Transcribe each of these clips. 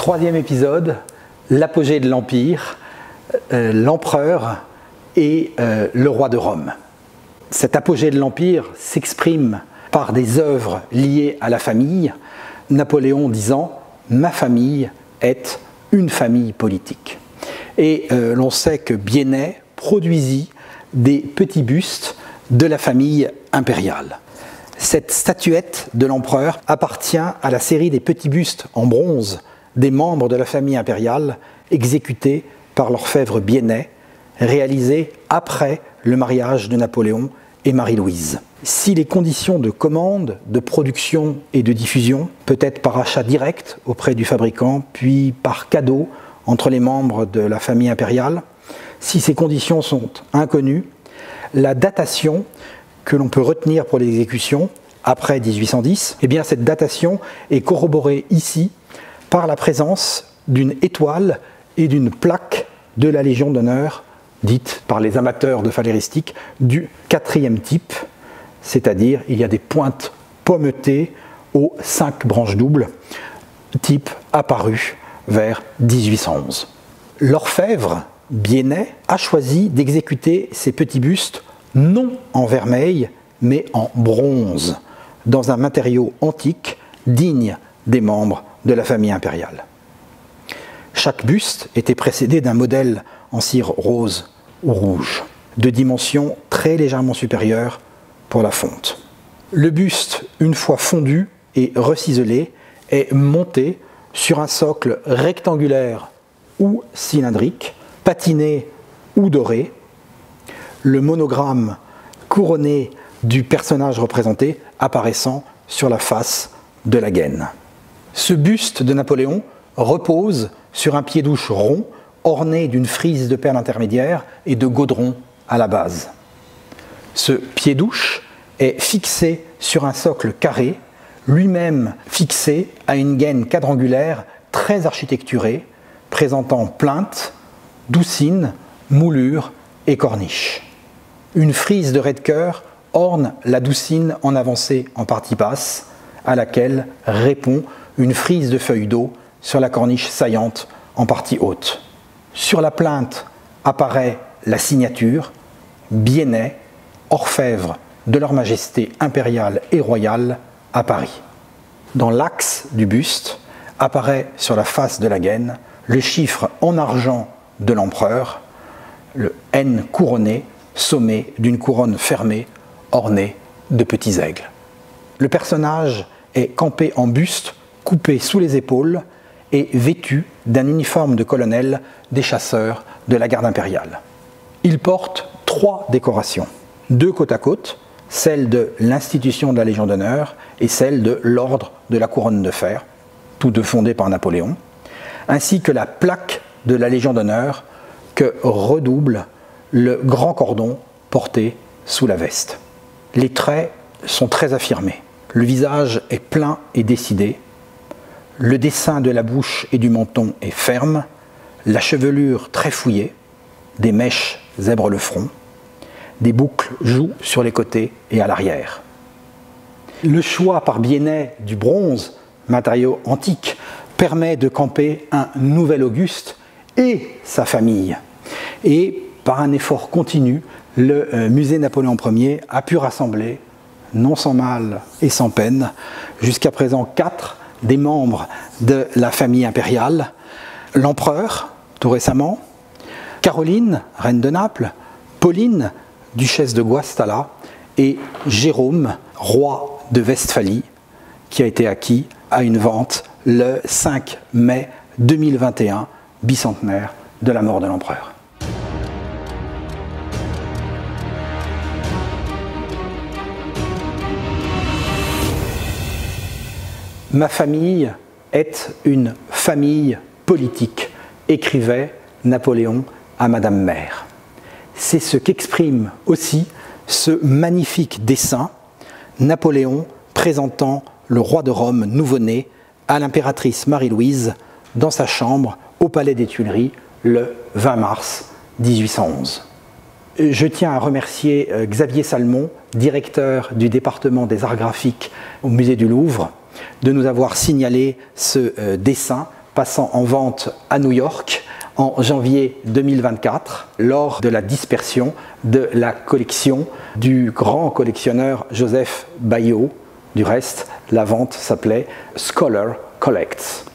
Troisième épisode, l'apogée de l'Empire, l'empereur et le roi de Rome. Cet apogée de l'Empire s'exprime par des œuvres liées à la famille, Napoléon disant « Ma famille est une famille politique ». Et l'on sait que Biennet produisit des petits bustes de la famille impériale. Cette statuette de l'empereur appartient à la série des petits bustes en bronze des membres de la famille impériale exécutés par l'orfèvre Biennet, réalisés après le mariage de Napoléon et Marie-Louise. Si les conditions de commande, de production et de diffusion, peut-être par achat direct auprès du fabricant, puis par cadeau entre les membres de la famille impériale, si ces conditions sont inconnues, la datation que l'on peut retenir pour l'exécution, après 1810, eh bien cette datation est corroborée ici par la présence d'une étoile et d'une plaque de la Légion d'honneur, dite par les amateurs de phaléristique, du 4e type, c'est-à-dire il y a des pointes pommetées aux 5 branches doubles, type apparu vers 1811. L'orfèvre Biennet a choisi d'exécuter ces petits bustes non en vermeil, mais en bronze, dans un matériau antique digne des membres de la famille impériale. Chaque buste était précédé d'un modèle en cire rose ou rouge, de dimension très légèrement supérieure pour la fonte. Le buste, une fois fondu et reciselé, est monté sur un socle rectangulaire ou cylindrique, patiné ou doré, le monogramme couronné du personnage représenté apparaissant sur la face de la gaine. Ce buste de Napoléon repose sur un pied-douche rond orné d'une frise de perles intermédiaires et de gaudron à la base. Ce pied-douche est fixé sur un socle carré, lui-même fixé à une gaine quadrangulaire très architecturée, présentant plinthe, doucine, moulure et corniche. Une frise de raie-de-cœur orne la doucine en avancée en partie basse, à laquelle répond une frise de feuilles d'eau sur la corniche saillante en partie haute. Sur la plinthe apparaît la signature « Biennet, orfèvre de leur majesté impériale et royale à Paris ». Dans l'axe du buste apparaît sur la face de la gaine le chiffre en argent de l'empereur, le N couronné, sommé d'une couronne fermée ornée de petits aigles. Le personnage est campé en buste, coupé sous les épaules et vêtu d'un uniforme de colonel des chasseurs de la garde impériale. Il porte 3 décorations, 2 côte à côte, celle de l'institution de la Légion d'honneur et celle de l'ordre de la couronne de fer, tous deux fondés par Napoléon, ainsi que la plaque de la Légion d'honneur que redouble le grand cordon porté sous la veste. Les traits sont très affirmés. Le visage est plein et décidé. Le dessin de la bouche et du menton est ferme. La chevelure très fouillée. Des mèches zèbrent le front. Des boucles jouent sur les côtés et à l'arrière. Le choix par Biennet du bronze, matériau antique, permet de camper un nouvel Auguste et sa famille. Et par un effort continu, le musée Napoléon Ier a pu rassembler, non sans mal et sans peine, jusqu'à présent 4 des membres de la famille impériale, l'empereur, tout récemment, Caroline, reine de Naples, Pauline, duchesse de Guastalla, et Jérôme, roi de Westphalie, qui a été acquis à une vente le 5 mai 2021, bicentenaire de la mort de l'empereur. Ma famille est une famille politique, écrivait Napoléon à Madame Mère. C'est ce qu'exprime aussi ce magnifique dessin, Napoléon présentant le roi de Rome nouveau-né à l'impératrice Marie-Louise dans sa chambre au Palais des Tuileries le 20 mars 1811. Je tiens à remercier Xavier Salmon, directeur du département des arts graphiques au musée du Louvre, de nous avoir signalé ce dessin passant en vente à New York en janvier 2024 lors de la dispersion de la collection du grand collectionneur Joseph Bayot. Du reste, la vente s'appelait Scholar Collects.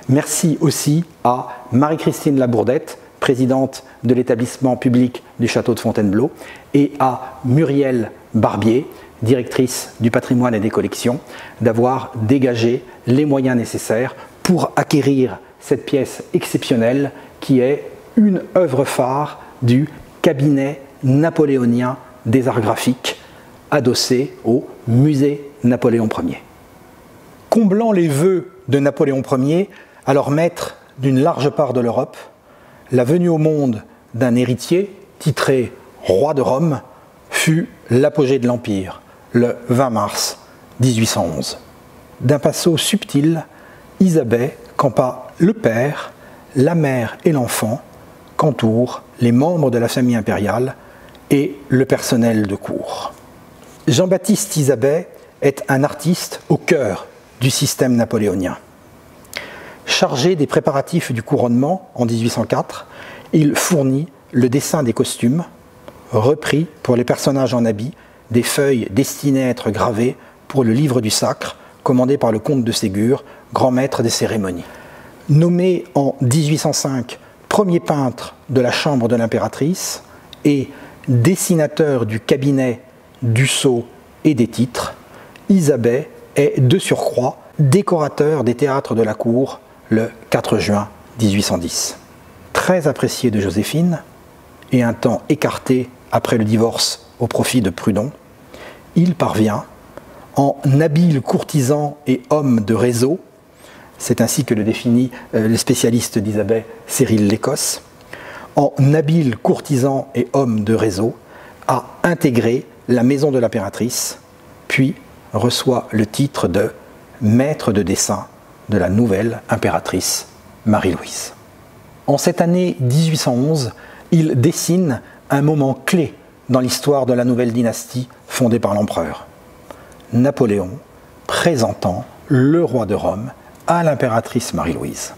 Merci aussi à Marie-Christine Labourdette, présidente de l'établissement public du château de Fontainebleau, et à Muriel Barbier, directrice du patrimoine et des collections, d'avoir dégagé les moyens nécessaires pour acquérir cette pièce exceptionnelle qui est une œuvre phare du cabinet napoléonien des arts graphiques, adossé au musée Napoléon Ier. Comblant les vœux de Napoléon Ier, alors maître d'une large part de l'Europe, la venue au monde d'un héritier titré roi de Rome fut l'apogée de l'Empire, le 20 mars 1811. D'un pinceau subtil, Isabey campa le père, la mère et l'enfant qu'entourent les membres de la famille impériale et le personnel de cour. Jean-Baptiste Isabey est un artiste au cœur du système napoléonien. Chargé des préparatifs du couronnement en 1804, il fournit le dessin des costumes, repris pour les personnages en habit des feuilles destinées à être gravées pour le livre du sacre, commandé par le comte de Ségur, grand maître des cérémonies. Nommé en 1805 premier peintre de la chambre de l'impératrice et dessinateur du cabinet, du sceau et des titres, Isabey est de surcroît décorateur des théâtres de la cour le 4 juin 1810. Très apprécié de Joséphine et un temps écarté après le divorce au profit de Prudhon, il parvient, en habile courtisan et homme de réseau, c'est ainsi que le définit le spécialiste d'Isabey Cyril Lécosse, en habile courtisan et homme de réseau, a intégré la maison de l'impératrice, puis reçoit le titre de maître de dessin de la nouvelle impératrice Marie-Louise. En cette année 1811, il dessine un moment clé dans l'histoire de la nouvelle dynastie fondée par l'empereur. Napoléon présentant le roi de Rome à l'impératrice Marie-Louise.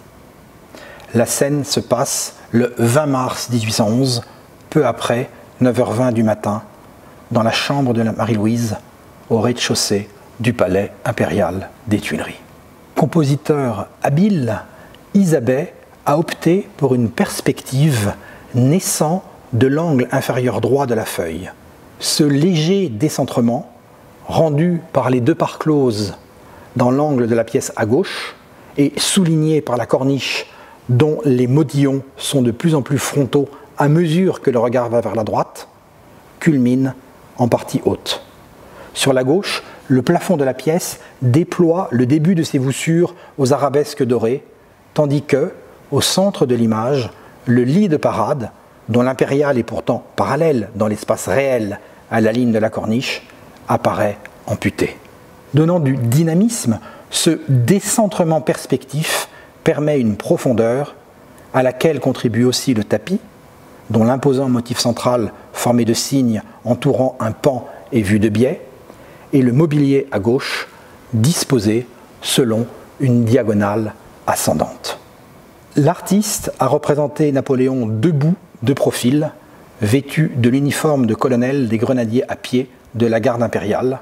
La scène se passe le 20 mars 1811, peu après 9h20 du matin, dans la chambre de la Marie-Louise, au rez-de-chaussée du palais impérial des Tuileries. Compositeur habile, Isabey a opté pour une perspective naissant de l'angle inférieur droit de la feuille. Ce léger décentrement, rendu par les deux parts closes dans l'angle de la pièce à gauche et souligné par la corniche dont les modillons sont de plus en plus frontaux à mesure que le regard va vers la droite, culmine en partie haute. Sur la gauche, le plafond de la pièce déploie le début de ses voussures aux arabesques dorées, tandis que, au centre de l'image, le lit de parade, dont l'impériale est pourtant parallèle dans l'espace réel à la ligne de la corniche, apparaît amputé. Donnant du dynamisme, ce décentrement perspectif permet une profondeur à laquelle contribue aussi le tapis, dont l'imposant motif central formé de cygnes entourant un pan est vu de biais, et le mobilier à gauche disposé selon une diagonale ascendante. L'artiste a représenté Napoléon debout, de profil, vêtu de l'uniforme de colonel des grenadiers à pied de la garde impériale,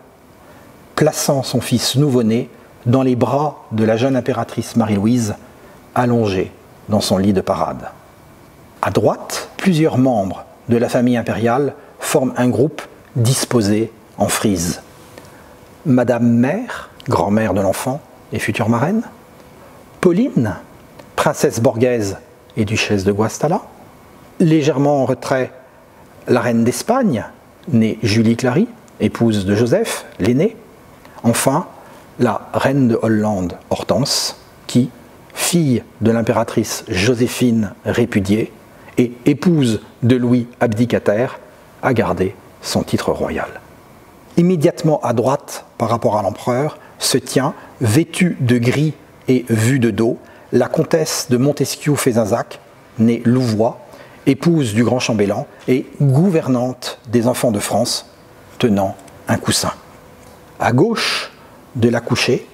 plaçant son fils nouveau-né dans les bras de la jeune impératrice Marie-Louise, allongée dans son lit de parade. À droite, plusieurs membres de la famille impériale forment un groupe disposé en frise. Madame Mère, grand-mère de l'enfant et future marraine, Pauline, princesse borghèse et duchesse de Guastalla, légèrement en retrait, la reine d'Espagne, née Julie Clary, épouse de Joseph, l'aîné, enfin la reine de Hollande, Hortense, qui, fille de l'impératrice Joséphine répudiée et épouse de Louis abdicataire, a gardé son titre royal. Immédiatement à droite, par rapport à l'empereur, se tient, vêtue de gris et vue de dos, la comtesse de Montesquiou-Fézinsac, née Louvois, épouse du grand chambellan et gouvernante des enfants de France, tenant un coussin. À gauche de la couchée,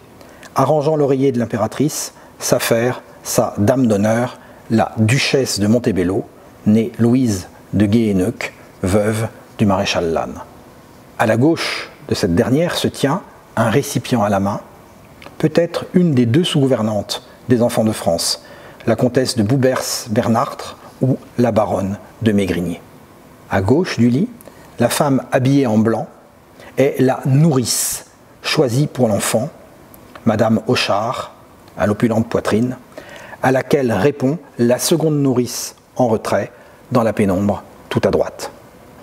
arrangeant l'oreiller de l'impératrice, s'affaire sa dame d'honneur, la duchesse de Montebello, née Louise de Guéhéneuc, veuve du maréchal Lannes. À la gauche de cette dernière se tient, un récipient à la main, peut-être une des deux sous-gouvernantes des enfants de France, la comtesse de Boubers-Bernard ou la baronne de Maigrigny. À gauche du lit, la femme habillée en blanc est la nourrice choisie pour l'enfant, Madame Auchard, à l'opulente poitrine, à laquelle répond la seconde nourrice en retrait dans la pénombre tout à droite.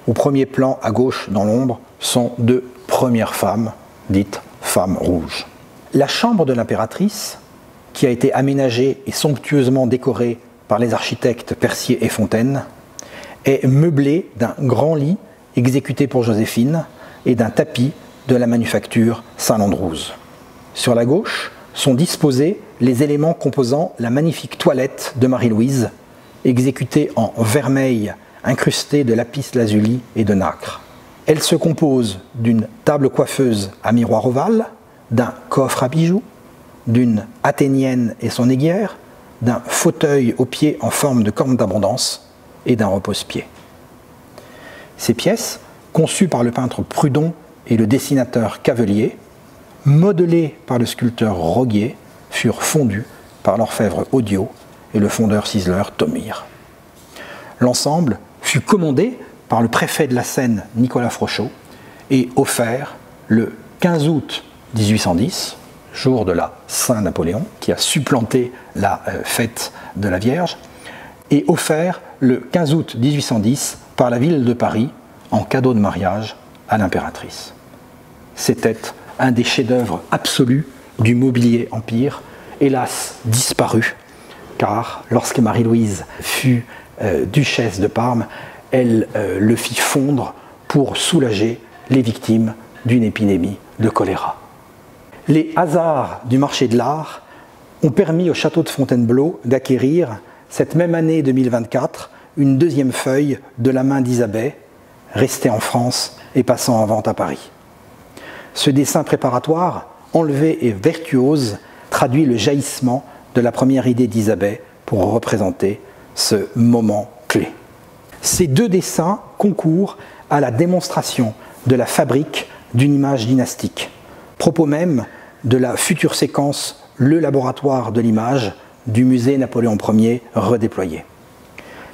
Au premier plan à gauche dans l'ombre sont deux premières femmes, dites femmes rouges. La chambre de l'impératrice, qui a été aménagée et somptueusement décorée par les architectes Percier et Fontaine, est meublée d'un grand lit exécuté pour Joséphine et d'un tapis de la manufacture Saint-Landrouze. Sur la gauche sont disposés les éléments composant la magnifique toilette de Marie-Louise, exécutée en vermeil incrustée de lapis-lazuli et de nacre. Elle se compose d'une table coiffeuse à miroir ovale, d'un coffre à bijoux, d'une athénienne et son aiguière, d'un fauteuil aux pieds en forme de corne d'abondance et d'un repose-pied. Ces pièces, conçues par le peintre Prudhon et le dessinateur Cavelier, modelées par le sculpteur Roguier, furent fondues par l'orfèvre Audio et le fondeur ciseleur Thomire. L'ensemble fut commandé par le préfet de la Seine Nicolas Frochot et offert le 15 août 1810, jour de la Saint-Napoléon, qui a supplanté la fête de la Vierge, et offert le 15 août 1810 par la ville de Paris en cadeau de mariage à l'impératrice. C'était un des chefs-d'œuvre absolus du mobilier empire, hélas disparu, car lorsque Marie-Louise fut duchesse de Parme, elle le fit fondre pour soulager les victimes d'une épidémie de choléra. Les hasards du marché de l'art ont permis au château de Fontainebleau d'acquérir, cette même année 2024, une deuxième feuille de la main d'Isabey, restée en France et passant en vente à Paris. Ce dessin préparatoire, enlevé et virtuose, traduit le jaillissement de la première idée d'Isabey pour représenter ce moment clé. Ces deux dessins concourent à la démonstration de la fabrique d'une image dynastique, propos même de la future séquence « Le laboratoire de l'image » du musée Napoléon Ier redéployé.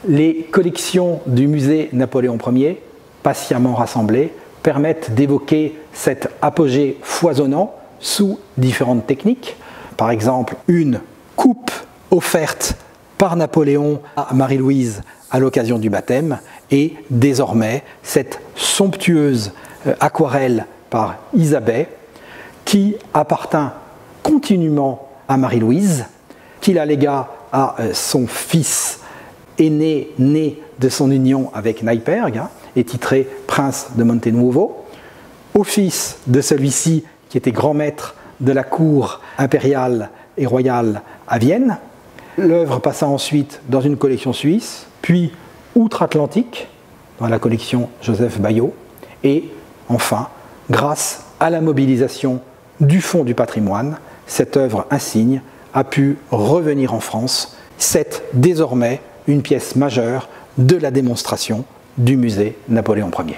Les collections du musée Napoléon Ier, patiemment rassemblées, permettent d'évoquer cet apogée foisonnant sous différentes techniques. Par exemple, une coupe offerte par Napoléon à Marie-Louise à l'occasion du baptême et désormais cette somptueuse aquarelle par Isabey qui appartint continuellement à Marie-Louise, qui la légua à son fils aîné, né de son union avec Neipperg, et titré Prince de Montenuovo, au fils de celui-ci qui était grand maître de la cour impériale et royale à Vienne. L'œuvre passa ensuite dans une collection suisse, puis outre-Atlantique, dans la collection Joseph Bayot, et enfin, grâce à la mobilisation du Fonds du patrimoine, cette œuvre insigne a pu revenir en France. C'est désormais une pièce majeure de la démonstration du musée Napoléon Ier.